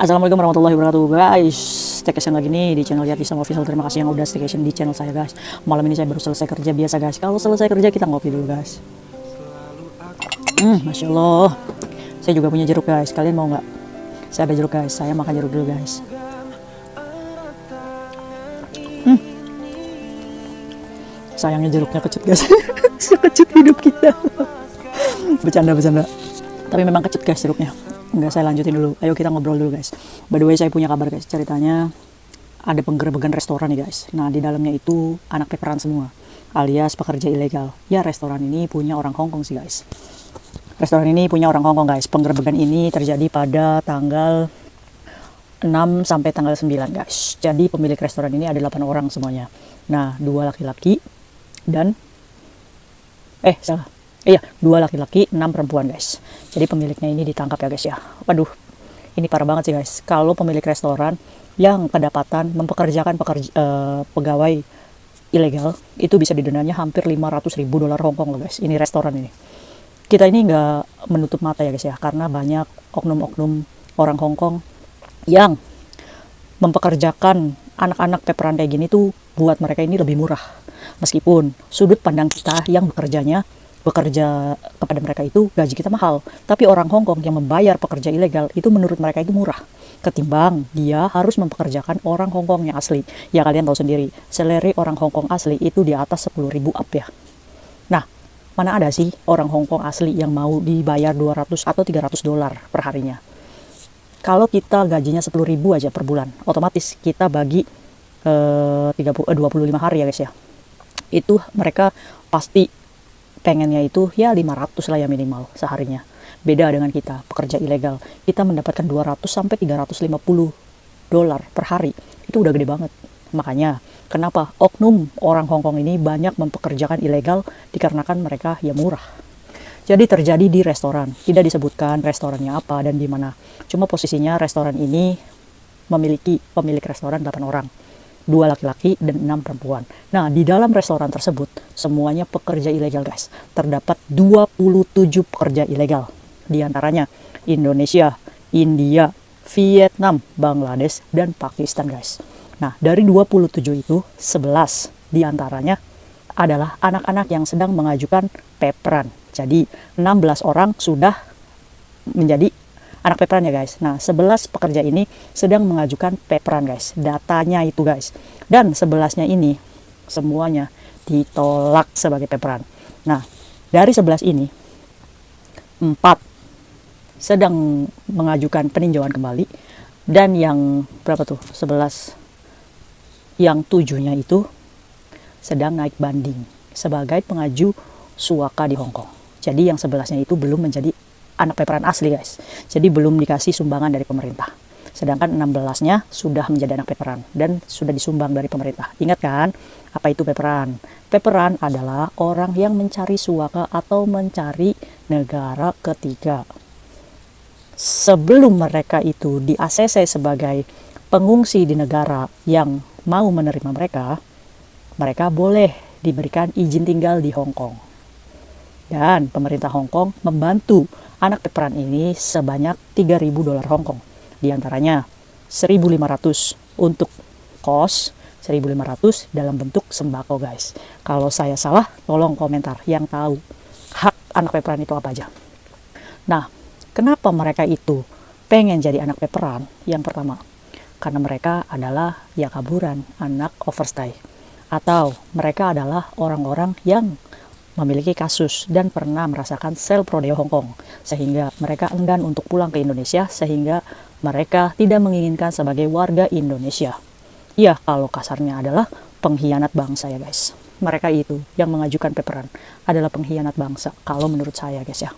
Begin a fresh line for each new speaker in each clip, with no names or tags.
Assalamualaikum warahmatullahi wabarakatuh guys. Staycation lagi nih di channel Yati sama Official. Terima kasih yang udah staycation di channel saya guys. Malam ini saya baru selesai kerja biasa guys. Kalau selesai kerja kita ngopi dulu guys. Masya Allah. Saya juga punya jeruk guys. Kalian mau nggak? Saya ada jeruk guys. Saya makan jeruk dulu guys. Sayangnya jeruknya kecut guys. Sekecut hidup kita. Bercanda. Tapi memang kecut guys jeruknya. Enggak, saya lanjutin dulu. Ayo kita ngobrol dulu guys. By the way, saya punya kabar guys. Ceritanya ada penggerebekan restoran nih guys. Nah, di dalamnya itu anak peperan semua, alias pekerja ilegal. Ya, restoran ini punya orang Hong Kong sih guys. Restoran ini punya orang Hong Kong guys. Penggerebekan ini terjadi pada tanggal 6 sampai tanggal 9 guys. Jadi pemilik restoran ini ada 8 orang semuanya. Nah, 2 laki-laki dan salah. Iya, 2 laki-laki, 6 perempuan guys. Jadi pemiliknya ini ditangkap ya guys ya. Waduh, ini parah banget sih guys. Kalau pemilik restoran yang kedapatan mempekerjakan pegawai ilegal, itu bisa didendanya hampir 500.000 dolar Hong Kong loh guys. Ini restoran ini. Kita ini nggak menutup mata ya guys ya, karena banyak oknum-oknum orang Hong Kong yang mempekerjakan anak-anak peperan kayak gini tuh buat mereka ini lebih murah. Meskipun sudut pandang kita yang bekerja kepada mereka itu gaji kita mahal, tapi orang Hong Kong yang membayar pekerja ilegal itu menurut mereka itu murah ketimbang dia harus mempekerjakan orang Hong Kong yang asli. Ya kalian tahu sendiri, salary orang Hong Kong asli itu di atas 10.000 up ya. Nah, mana ada sih orang Hong Kong asli yang mau dibayar 200 atau 300 dolar per harinya. Kalau kita gajinya 10.000 aja per bulan, otomatis kita bagi 25 hari ya guys ya. Itu mereka pasti pengennya itu ya 500 lah ya minimal seharinya. Beda dengan kita, pekerja ilegal. Kita mendapatkan 200 sampai 350 dolar per hari. Itu udah gede banget. Makanya, kenapa oknum orang Hong Kong ini banyak mempekerjakan ilegal dikarenakan mereka ya murah. Jadi terjadi di restoran. Tidak disebutkan restorannya apa dan di mana. Cuma posisinya restoran ini memiliki pemilik restoran 8 orang. 2 laki-laki dan 6 perempuan. Nah, di dalam restoran tersebut semuanya pekerja ilegal guys. Terdapat 27 pekerja ilegal. Di antaranya Indonesia, India, Vietnam, Bangladesh, dan Pakistan guys. Nah, dari 27 itu 11 di antaranya adalah anak-anak yang sedang mengajukan peperan. Jadi 16 orang sudah menjadi anak peperan ya guys. Nah, 11 pekerja ini sedang mengajukan peperan guys. Datanya itu guys. Dan 11-nya ini semuanya ditolak sebagai peperan. Nah, dari 11 ini 4 sedang mengajukan peninjauan kembali. Dan yang berapa tuh? 11. Yang 7-nya itu sedang naik banding sebagai pengaju suaka di Hong Kong. Jadi yang 11-nya itu belum menjadi anak peperan asli guys. Jadi belum dikasih sumbangan dari pemerintah. Sedangkan 16-nya sudah menjadi anak peperan dan sudah disumbang dari pemerintah. Ingat kan apa itu peperan? Peperan adalah orang yang mencari suaka atau mencari negara ketiga. Sebelum mereka itu di-ACC sebagai pengungsi di negara yang mau menerima mereka, mereka boleh diberikan izin tinggal di Hong Kong. Dan pemerintah Hong Kong membantu anak peperan ini sebanyak 3.000 dolar Hong Kong. Di antaranya 1.500 untuk kos, 1.500 dalam bentuk sembako guys. Kalau saya salah, tolong komentar yang tahu hak anak peperan itu apa aja. Nah, kenapa mereka itu pengen jadi anak peperan? Yang pertama, karena mereka adalah ya kaburan, anak overstay. Atau mereka adalah orang-orang yang memiliki kasus dan pernah merasakan sel prodeo Hong Kong, sehingga mereka enggan untuk pulang ke Indonesia, sehingga mereka tidak menginginkan sebagai warga Indonesia. Ya, kalau kasarnya adalah pengkhianat bangsa ya guys. Mereka itu yang mengajukan peperan adalah pengkhianat bangsa, kalau menurut saya guys ya.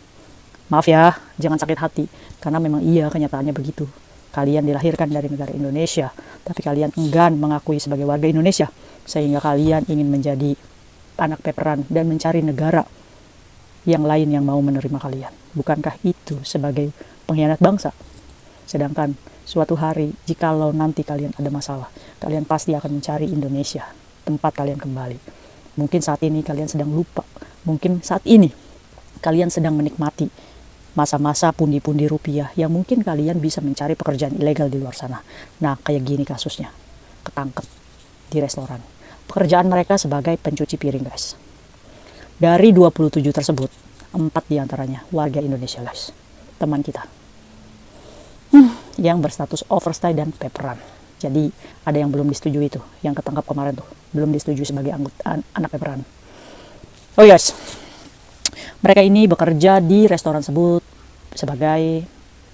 Maaf ya, jangan sakit hati, karena memang iya kenyataannya begitu. Kalian dilahirkan dari negara Indonesia, tapi kalian enggan mengakui sebagai warga Indonesia, sehingga kalian ingin menjadi anak peperan dan mencari negara yang lain yang mau menerima kalian. Bukankah itu sebagai pengkhianat bangsa? Sedangkan suatu hari jikalau nanti kalian ada masalah, kalian pasti akan mencari Indonesia, tempat kalian kembali. Mungkin saat ini kalian sedang lupa, mungkin saat ini kalian sedang menikmati masa-masa pundi-pundi rupiah yang mungkin kalian bisa mencari pekerjaan ilegal di luar sana. Nah, kayak gini kasusnya. Ketangkep di restoran. Pekerjaan mereka sebagai pencuci piring, guys. Dari 27 tersebut, 4 diantaranya warga Indonesia, guys. Teman kita. Yang berstatus overstay dan paperan. Jadi, ada yang belum disetujui itu. Yang ketangkap kemarin tuh. Belum disetujui sebagai anak paperan. Oh yes. Mereka ini bekerja di restoran tersebut sebagai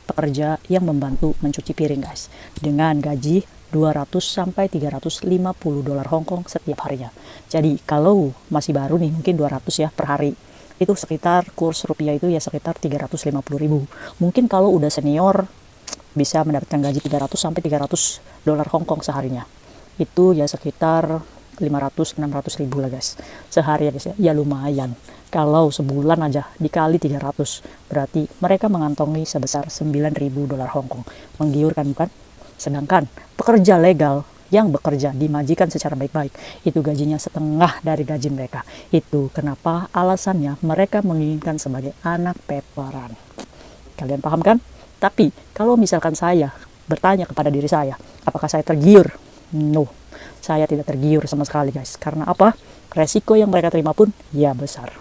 pekerja yang membantu mencuci piring, guys, dengan gaji 200 sampai 350 dolar Hong Kong setiap harinya. Jadi kalau masih baru nih mungkin 200 ya per hari. Itu sekitar kurs rupiah itu ya sekitar 350 ribu. Mungkin kalau udah senior bisa mendapatkan gaji 300 sampai 300 dolar Hong Kong seharinya. Itu ya sekitar 500-600 ribu lah, guys, sehari ya, guys, ya lumayan. Kalau sebulan aja dikali 300 berarti mereka mengantongi sebesar 9.000 dolar Hong Kong. Menggiurkan bukan? Sedangkan pekerja legal yang bekerja di majikan secara baik-baik itu gajinya setengah dari gaji mereka. Itu kenapa alasannya mereka menginginkan sebagai anak paperan. Kalian paham kan? Tapi kalau misalkan saya bertanya kepada diri saya, apakah saya tergiur? No, saya tidak tergiur sama sekali, guys. Karena apa? Resiko yang mereka terima pun ya besar.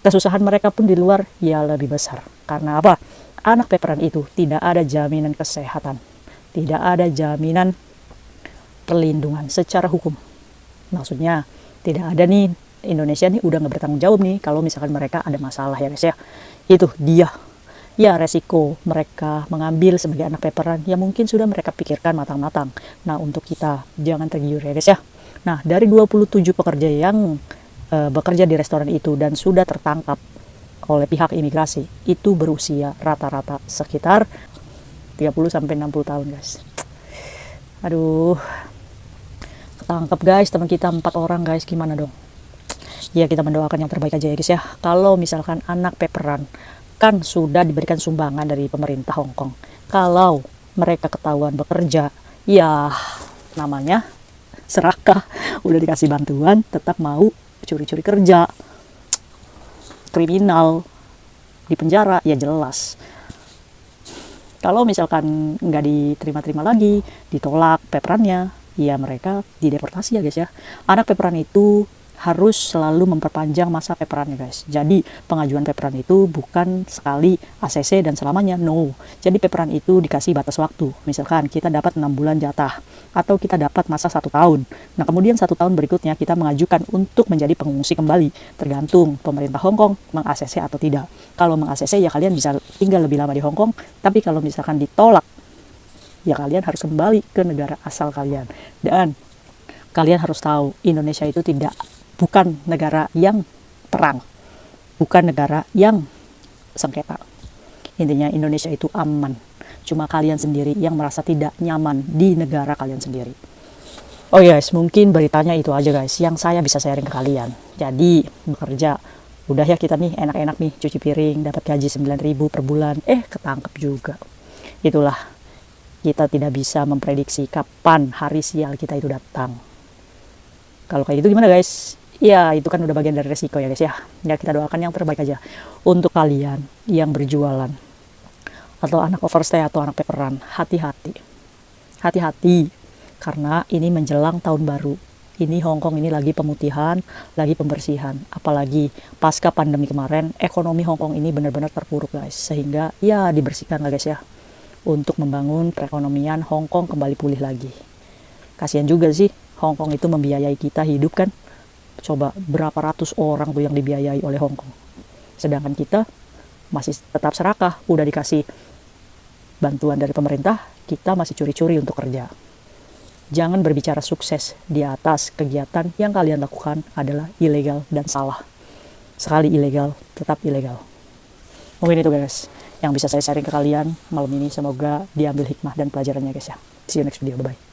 Kesusahan mereka pun di luar ya lebih besar. Karena apa? Anak paperan itu tidak ada jaminan kesehatan. Tidak ada jaminan perlindungan secara hukum. Maksudnya tidak ada nih, Indonesia nih udah gak bertanggung jawab nih kalau misalkan mereka ada masalah ya, guys ya. Itu dia. Ya resiko mereka mengambil sebagai anak paperan yang mungkin sudah mereka pikirkan matang-matang. Nah untuk kita jangan tergiur ya, guys ya. Nah dari 27 pekerja yang bekerja di restoran itu dan sudah tertangkap oleh pihak imigrasi itu berusia rata-rata sekitar 30 sampai 60 tahun, guys. Aduh, ketangkep, guys, teman kita 4 orang, guys, gimana dong? Ya kita mendoakan yang terbaik aja ya, guys ya. Kalau misalkan anak paperan kan sudah diberikan sumbangan dari pemerintah Hong Kong. Kalau mereka ketahuan bekerja, ya namanya serakah. Udah dikasih bantuan, tetap mau curi-curi kerja. Kriminal, di penjara, ya jelas. Kalau misalkan nggak diterima-terima lagi, ditolak paperannya, ya mereka dideportasi ya, guys ya. Anak paperan itu harus selalu memperpanjang masa paperannya, guys. Jadi pengajuan paperan itu bukan sekali ACC dan selamanya, no. Jadi paperan itu dikasih batas waktu. Misalkan kita dapat 6 bulan jatah atau kita dapat masa 1 tahun. Nah kemudian 1 tahun berikutnya kita mengajukan untuk menjadi pengungsi kembali, tergantung pemerintah Hong Kong meng-ACC atau tidak. Kalau meng-ACC ya kalian bisa tinggal lebih lama di Hong Kong, tapi kalau misalkan ditolak ya kalian harus kembali ke negara asal kalian. Dan kalian harus tahu Indonesia itu bukan negara yang perang, bukan negara yang sengketa. Intinya Indonesia itu aman. Cuma kalian sendiri yang merasa tidak nyaman di negara kalian sendiri. Oh guys, mungkin beritanya itu aja, guys, yang saya bisa sharing ke kalian. Jadi bekerja, udah ya kita nih enak-enak nih cuci piring, dapat gaji 9.000 per bulan, ketangkep juga. Itulah, kita tidak bisa memprediksi kapan hari sial kita itu datang. Kalau kayak gitu gimana, guys? Ya itu kan udah bagian dari resiko ya, guys ya. Ya kita doakan yang terbaik aja untuk kalian yang berjualan atau anak overstay atau anak paperan. Hati-hati, hati-hati, karena ini menjelang tahun baru. Ini Hong Kong ini lagi pemutihan, lagi pembersihan. Apalagi pasca pandemi kemarin, ekonomi Hong Kong ini benar-benar terpuruk, guys. Sehingga ya dibersihkan lah, guys ya, untuk membangun perekonomian Hong Kong kembali pulih lagi. Kasihan juga sih, Hong Kong itu membiayai kita hidup kan. Coba berapa ratus orang tuh yang dibiayai oleh Hong Kong. Sedangkan kita masih tetap serakah, udah dikasih bantuan dari pemerintah, kita masih curi-curi untuk kerja. Jangan berbicara sukses di atas kegiatan yang kalian lakukan adalah ilegal dan salah. Sekali ilegal, tetap ilegal. Mungkin itu, guys, yang bisa saya sharing ke kalian malam ini. Semoga diambil hikmah dan pelajarannya, guys ya. See you next video, bye-bye.